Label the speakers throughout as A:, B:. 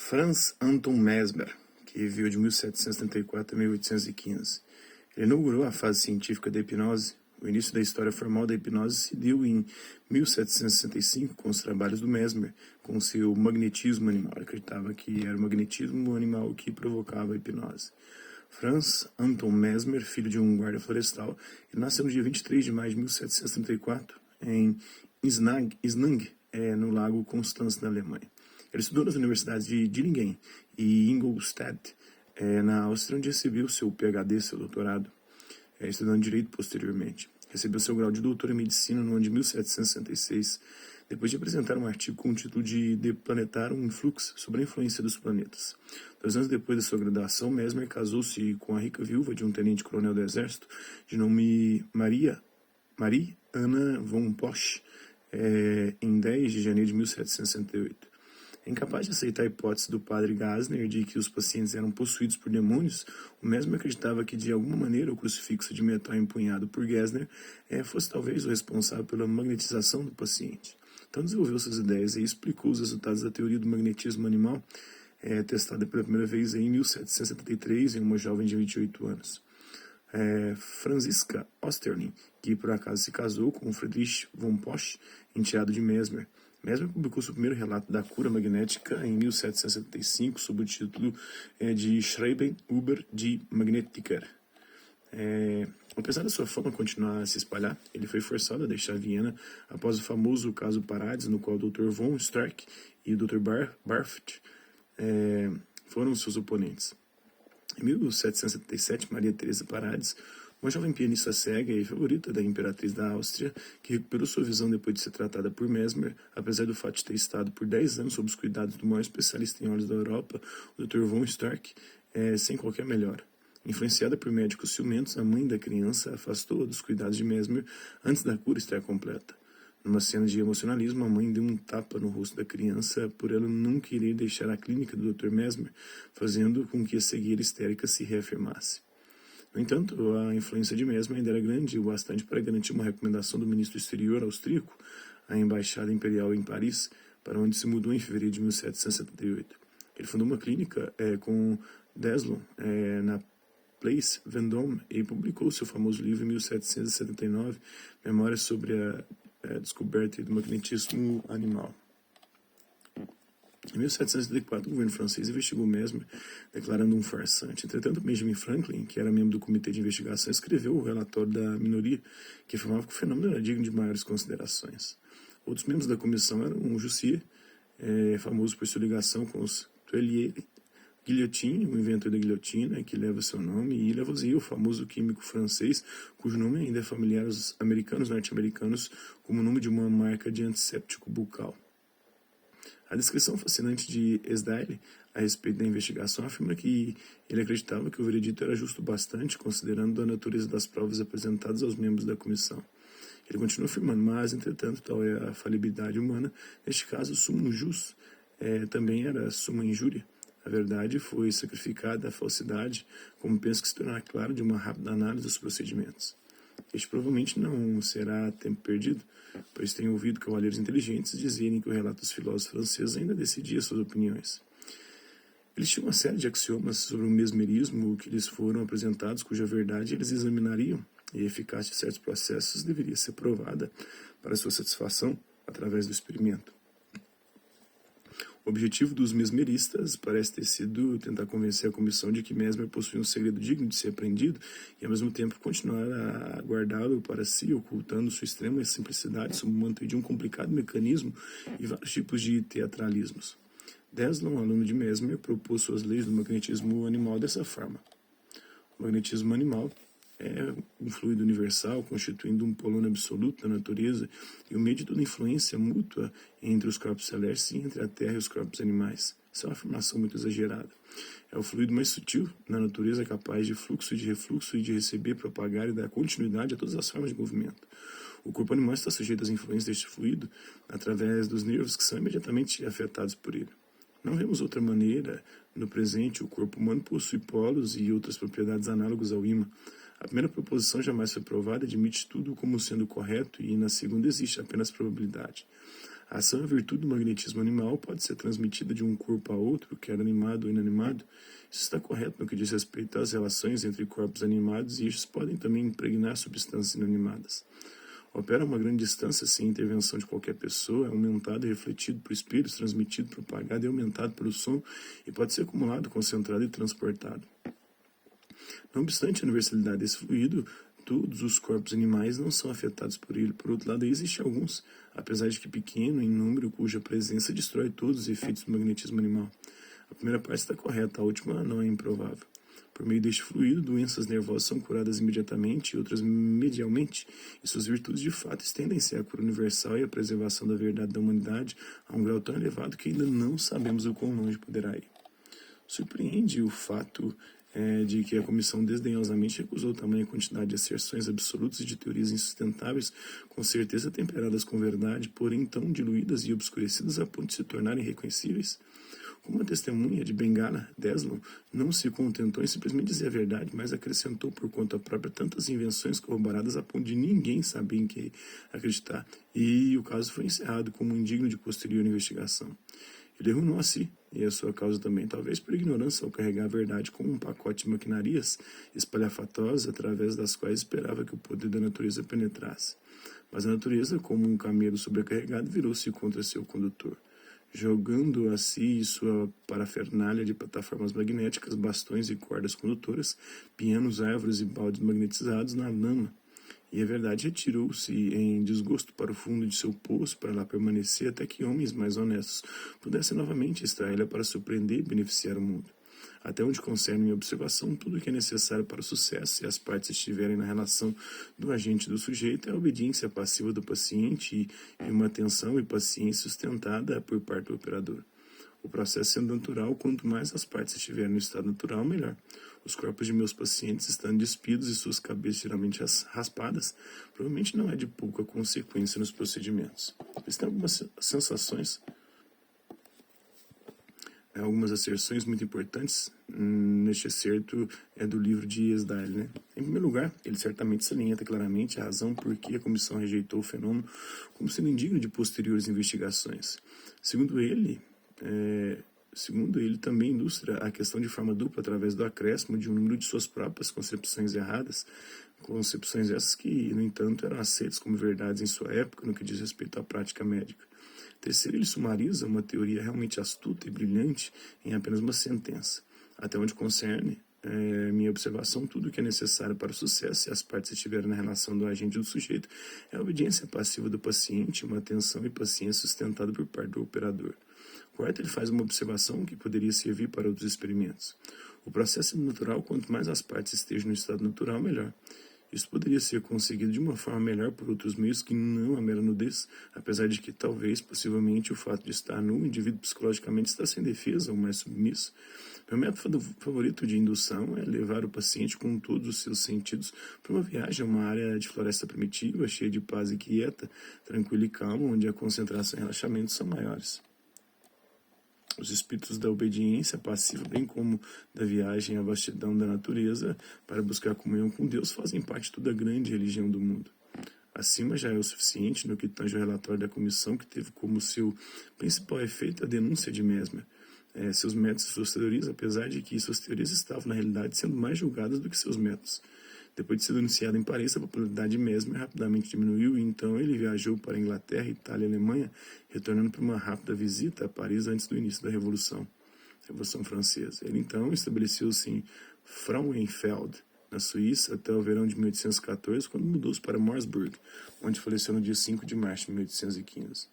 A: Franz Anton Mesmer, que viveu de 1734 a 1815. Ele inaugurou a fase científica da hipnose. O início da história formal da hipnose se deu em 1765 com os trabalhos do Mesmer, com seu magnetismo animal. Ele acreditava que era o magnetismo animal que provocava a hipnose. Franz Anton Mesmer, filho de um guarda florestal, ele nasceu no dia 23 de maio de 1734 em Isnang, no Lago Constance, na Alemanha. Ele estudou nas universidades de Dillingen e Ingolstadt, na Áustria, onde recebeu seu PhD, seu doutorado, estudando direito posteriormente. Recebeu seu grau de doutor em medicina no ano de 1766, depois de apresentar um artigo com o título de Planetar um influxo sobre a influência dos planetas. 2 anos depois da sua graduação, Mesmer casou-se com a rica viúva de um tenente-coronel do exército, de nome Marie Anna von Posch, em 10 de janeiro de 1768. Incapaz de aceitar a hipótese do padre Gassner de que os pacientes eram possuídos por demônios, o Mesmer acreditava que, de alguma maneira, o crucifixo de metal empunhado por Gassner fosse talvez o responsável pela magnetização do paciente. Então desenvolveu suas ideias e explicou os resultados da teoria do magnetismo animal, testada pela primeira vez em 1773 em uma jovem de 28 anos. Franziska Osterling, que por acaso se casou com Friedrich von Posch, enteado de Mesmer. Mesmer publicou seu primeiro relato da cura magnética em 1775 sob o título de Schreiben über die Magnetiker. Apesar da sua fama continuar a se espalhar, ele foi forçado a deixar Viena após o famoso caso Parades, no qual o Dr. von Stark e o Dr. Barft foram seus oponentes. Em 1777, Maria Teresa Parades, uma jovem pianista cega e favorita da imperatriz da Áustria, que recuperou sua visão depois de ser tratada por Mesmer, apesar do fato de ter estado por 10 anos sob os cuidados do maior especialista em olhos da Europa, o Dr. von Stark, sem qualquer melhora. Influenciada por médicos ciumentos, a mãe da criança afastou-a dos cuidados de Mesmer antes da cura estar completa. Numa cena de emocionalismo, a mãe deu um tapa no rosto da criança por ela não querer deixar a clínica do Dr. Mesmer, fazendo com que a cegueira histérica se reafirmasse. No entanto, a influência de Mesmer ainda era grande o bastante para garantir uma recomendação do ministro exterior austríaco à embaixada imperial em Paris, para onde se mudou em fevereiro de 1778. Ele fundou uma clínica com Deslon na Place Vendôme e publicou seu famoso livro em 1779, Memórias sobre a descoberta do magnetismo animal. Em 1774, o governo francês investigou Mesmer, declarando um farsante. Entretanto, Benjamin Franklin, que era membro do comitê de investigação, escreveu o relatório da minoria, que afirmava que o fenômeno era digno de maiores considerações. Outros membros da comissão eram o Jussier, famoso por sua ligação com os Tuileries, Guillotin, o inventor da guilhotina, que leva seu nome, e Lavoisier, o famoso químico francês, cujo nome ainda é familiar aos norte-americanos, como o nome de uma marca de antisséptico bucal. A descrição fascinante de Esdaile a respeito da investigação afirma que ele acreditava que o veredito era justo bastante, considerando a natureza das provas apresentadas aos membros da comissão. Ele continua afirmando, mas, entretanto, tal é a falibilidade humana. Neste caso, summum jus também era summa injuria. A verdade foi sacrificada à falsidade, como penso que se tornará claro de uma rápida análise dos procedimentos. Este provavelmente não será tempo perdido, pois tenho ouvido cavalheiros inteligentes dizerem que o relato dos filósofos franceses ainda decidia suas opiniões. Eles tinham uma série de axiomas sobre o mesmerismo que lhes foram apresentados, cuja verdade eles examinariam, e a eficácia de certos processos deveria ser provada para sua satisfação através do experimento. O objetivo dos mesmeristas parece ter sido tentar convencer a comissão de que Mesmer possui um segredo digno de ser aprendido e, ao mesmo tempo, continuar a guardá-lo para si, ocultando sua extrema simplicidade sob o manto de um complicado mecanismo e vários tipos de teatralismos. Deslon, aluno de Mesmer, propôs suas leis do magnetismo animal dessa forma. O magnetismo animal é um fluido universal, constituindo um polônio absoluto da natureza e o meio de toda influência mútua entre os corpos celestes e entre a Terra e os corpos animais. Isso é uma afirmação muito exagerada. É o fluido mais sutil na natureza, capaz de fluxo e de refluxo e de receber, propagar e dar continuidade a todas as formas de movimento. O corpo animal está sujeito às influências deste fluido através dos nervos que são imediatamente afetados por ele. Não vemos outra maneira. No presente, o corpo humano possui polos e outras propriedades análogas ao ímã. A primeira proposição jamais foi provada, admite tudo como sendo correto, e na segunda existe apenas probabilidade. A ação e a virtude do magnetismo animal pode ser transmitida de um corpo a outro, quer animado ou inanimado. Isso está correto no que diz respeito às relações entre corpos animados, e estes podem também impregnar substâncias inanimadas. Opera a uma grande distância sem intervenção de qualquer pessoa, é aumentado e refletido por espíritos, transmitido, propagado e aumentado pelo som, e pode ser acumulado, concentrado e transportado. Não obstante a universalidade desse fluido, todos os corpos animais não são afetados por ele. Por outro lado, existem alguns, apesar de que pequeno em número, cuja presença destrói todos os efeitos do magnetismo animal. A primeira parte está correta, a última não é improvável. Por meio deste fluido, doenças nervosas são curadas imediatamente e outras medialmente, e suas virtudes de fato estendem-se à cura universal e à preservação da verdade da humanidade a um grau tão elevado que ainda não sabemos o quão longe poderá ir. Surpreende o fato de que a comissão desdenhosamente recusou tamanha quantidade de asserções absolutas e de teorias insustentáveis, com certeza temperadas com verdade, porém tão diluídas e obscurecidas a ponto de se tornarem irreconhecíveis. Como a testemunha de Bengala, Desmond não se contentou em simplesmente dizer a verdade, mas acrescentou por conta própria tantas invenções corroboradas a ponto de ninguém saber em que acreditar, e o caso foi encerrado como indigno de posterior investigação. Ele arruinou a si e a sua causa também, talvez por ignorância ao carregar a verdade como um pacote de maquinarias espalhafatosas através das quais esperava que o poder da natureza penetrasse. Mas a natureza, como um camelo sobrecarregado, virou-se contra seu condutor, jogando a si e sua parafernália de plataformas magnéticas, bastões e cordas condutoras, pianos, árvores e baldes magnetizados na lama. E a verdade retirou-se em desgosto para o fundo de seu poço, para lá permanecer até que homens mais honestos pudessem novamente extraí-la para surpreender e beneficiar o mundo. Até onde concerne minha observação, tudo o que é necessário para o sucesso, se as partes estiverem na relação do agente e do sujeito, é a obediência passiva do paciente e uma atenção e paciência sustentada por parte do operador. O processo sendo natural, quanto mais as partes estiverem no estado natural, melhor. Os corpos de meus pacientes estando despidos e suas cabeças geralmente raspadas, provavelmente não é de pouca consequência nos procedimentos. Eles têm algumas sensações, algumas asserções muito importantes neste excerto do livro de Esdaile, né? Em primeiro lugar, ele certamente salienta claramente a razão por que a comissão rejeitou o fenômeno como sendo indigno de posteriores investigações. Segundo ele, também ilustra a questão de forma dupla através do acréscimo de um número de suas próprias concepções erradas, concepções essas que, no entanto, eram aceitas como verdades em sua época no que diz respeito à prática médica. Terceiro, ele sumariza uma teoria realmente astuta e brilhante em apenas uma sentença. Até onde concerne minha observação, tudo o que é necessário para o sucesso, se as partes estiverem na relação do agente e do sujeito, é a obediência passiva do paciente, uma atenção e paciência sustentada por parte do operador. Quarto, ele faz uma observação que poderia servir para outros experimentos. O processo é natural, quanto mais as partes estejam no estado natural, melhor. Isso poderia ser conseguido de uma forma melhor por outros meios que não a mera nudez, apesar de que talvez, possivelmente, o fato de estar nu, o indivíduo psicologicamente está sem defesa ou mais submisso. Meu método favorito de indução é levar o paciente com todos os seus sentidos para uma viagem a uma área de floresta primitiva, cheia de paz e quieta, tranquila e calma, onde a concentração e relaxamento são maiores. Os espíritos da obediência passiva, bem como da viagem à vastidão da natureza para buscar comunhão com Deus, fazem parte de toda a grande religião do mundo. Acima já é o suficiente no que tange o relatório da comissão, que teve como seu principal efeito a denúncia de Mesmer, seus métodos e suas teorias, apesar de que suas teorias estavam, na realidade, sendo mais julgadas do que seus métodos. Depois de ser denunciado em Paris, a popularidade de Mesmer rapidamente diminuiu e então ele viajou para a Inglaterra, Itália e Alemanha, retornando para uma rápida visita a Paris antes do início da Revolução Francesa. Ele então estabeleceu-se em Frauenfeld, na Suíça, até o verão de 1814, quando mudou-se para Morsburg, onde faleceu no dia 5 de março de 1815.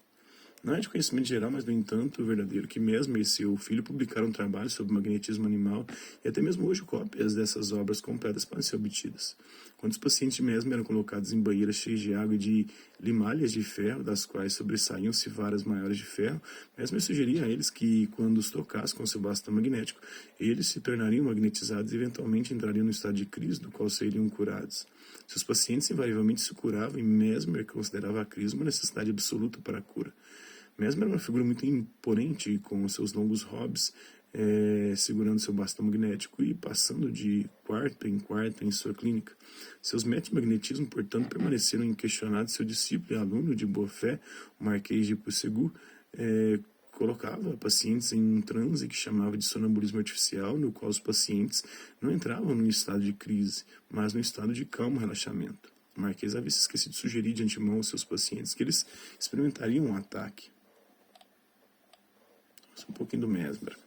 A: Não é de conhecimento geral, mas, no entanto, verdadeiro, que Mesmer e seu filho publicaram trabalhos sobre magnetismo animal e até mesmo hoje cópias dessas obras completas podem ser obtidas. Quando os pacientes de Mesmer eram colocados em banheiras cheias de água e de limalhas de ferro, das quais sobressaíam-se varas maiores de ferro, Mesmer sugeria a eles que, quando os tocasse com seu bastão magnético, eles se tornariam magnetizados e eventualmente entrariam no estado de crise, do qual seriam curados. Seus pacientes invariavelmente se curavam e Mesmer considerava a crise uma necessidade absoluta para a cura. Mesmer era uma figura muito imponente, com seus longos hobbies, segurando seu bastão magnético e passando de quarto em quarto em sua clínica. Seus métodos de magnetismo, portanto, permaneceram inquestionados. Seu discípulo e aluno de boa fé, o Marquês de Puységur, colocava pacientes em um transe que chamava de sonambulismo artificial, no qual os pacientes não entravam num estado de crise, mas num estado de calmo relaxamento. O Marquês havia se esquecido de sugerir de antemão aos seus pacientes que eles experimentariam um ataque. Um pouquinho do Mesmer.